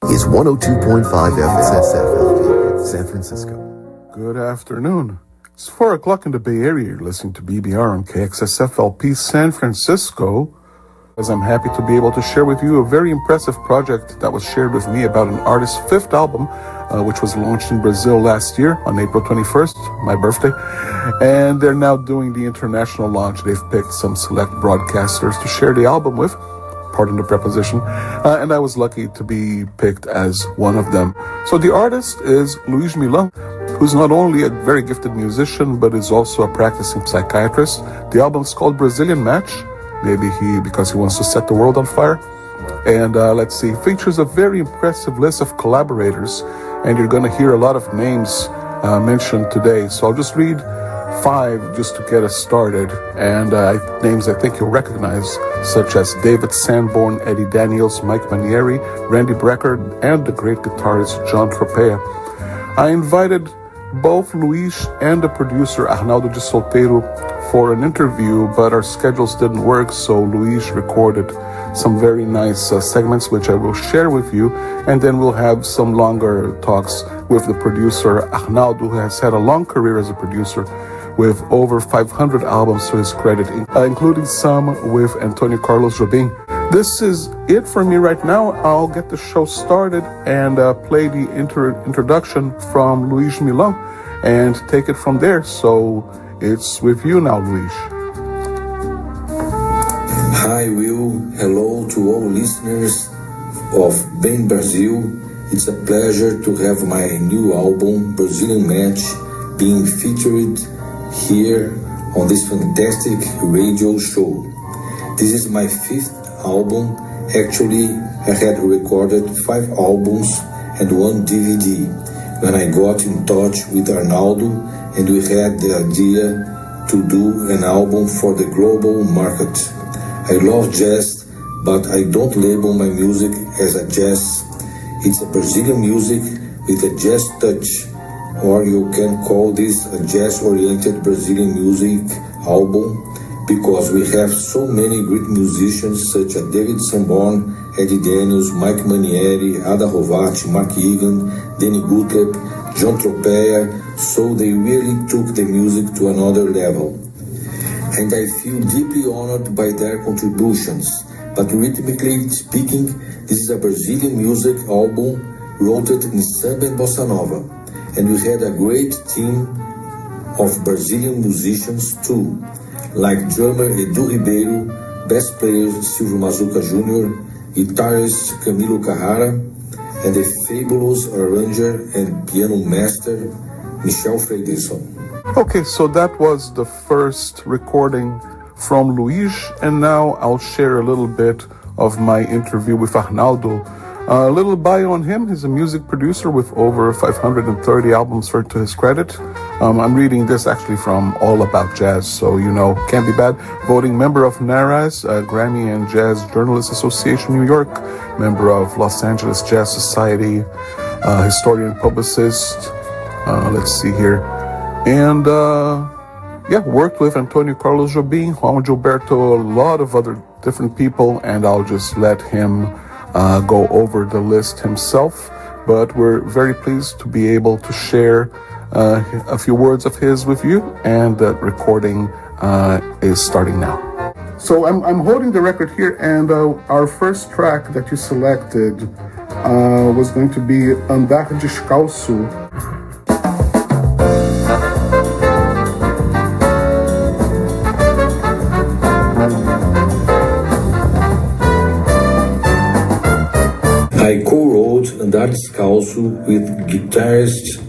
is 102.5 KXSF, San Francisco. Good afternoon. It's 4 o'clock in the Bay Area. You're listening to BBR on KXSF LP San Francisco. As I'm happy to be able to share with you a very impressive project that was shared with me about an artist's fifth album, which was launched in Brazil last year on April 21st, my birthday. And they're now doing the international launch. They've picked some select broadcasters to share the album with. Pardon the preposition. And I was lucky to be picked as one of them. So the artist is Luiz Millan, who's not only a very gifted musician, but is also a practicing psychiatrist. The album's called Brazilian Match. Maybe because he wants to set the world on fire. And let's see, features a very impressive list of collaborators. And you're going to hear a lot of names mentioned today. So I'll just read 5 just to get us started. And names I think you'll recognize, such as David Sanborn, Eddie Daniels, Mike Manieri, Randy Brecker, and the great guitarist John Tropea. I invited both Luiz and the producer Arnaldo de Solteiro for an interview, but our schedules didn't work, so Luiz recorded some very nice segments which I will share with you, and then we'll have some longer talks with the producer Arnaldo, who has had a long career as a producer with over 500 albums to his credit, including some with Antonio Carlos Jobim. This is it for me right now. I'll get the show started and play the introduction from Luiz Millan and take it from there. So it's with you now, Luiz. Hi, Will. Hello to all listeners of Bem Brasil. It's a pleasure to have my new album, Brazilian Match, being featured here on this fantastic radio show. This is my 5th album. Actually, I had recorded 5 albums and 1 DVD when I got in touch with Arnaldo, and we had the idea to do an album for the global market. I love jazz, but I don't label my music as a jazz. It's a Brazilian music with a jazz touch, or you can call this a jazz-oriented Brazilian music album, because we have so many great musicians such as David Sanborn, Eddie Daniels, Mike Manieri, Ada Rovati, Mark Egan, Danny Gottlieb, John Tropea, so they really took the music to another level. And I feel deeply honored by their contributions. But rhythmically speaking, this is a Brazilian music album rooted in samba and bossa nova. And we had a great team of Brazilian musicians too, like drummer Edu Ribeiro, bass player Silvio Mazuca Jr., guitarist Camilo Carrara, and the fabulous arranger and piano master Michel Fredrickson. Okay, so that was the first recording from Luiz, and now I'll share a little bit of my interview with Arnaldo. A little bio on him. He's a music producer with over 530 albums to his credit. I'm reading this actually from All About Jazz, so you know, can't be bad. Voting member of NARAS, Grammy and Jazz Journalists Association, New York, member of Los Angeles Jazz Society, historian, publicist. Let's see here. And worked with Antonio Carlos Jobim, Juan Gilberto, a lot of other different people, and I'll just let him go over the list himself. But we're very pleased to be able to share a few words of his with you, and that recording is starting now. So I'm holding the record here, and our first track that you selected was going to be Andar Descalço. I co-wrote Andar Descalço with guitarist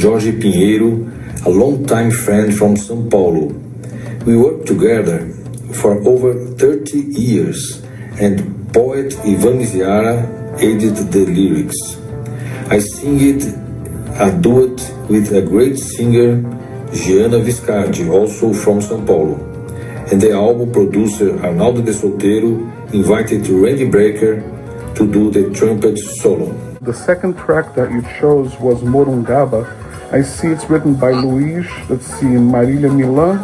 Jorge Pinheiro, a longtime friend from São Paulo. We worked together for over 30 years, and poet Ivan Ziara aided the lyrics. I sing it a duet with a great singer, Gianna Viscardi, also from São Paulo. And the album producer Arnaldo de Solteiro invited Randy Brecker to do the trumpet solo. The second track that you chose was Morungaba. I see it's written by Luiz, let's see, Marília Millan,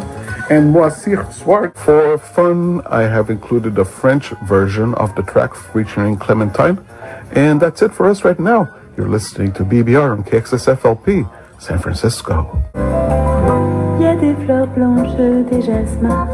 and Moacir Swart. For fun, I have included a French version of the track featuring Clementine, And that's it for us right now. You're listening to BBR on KXSF LP, San Francisco. Il y a des fleurs blanches, des jasmins.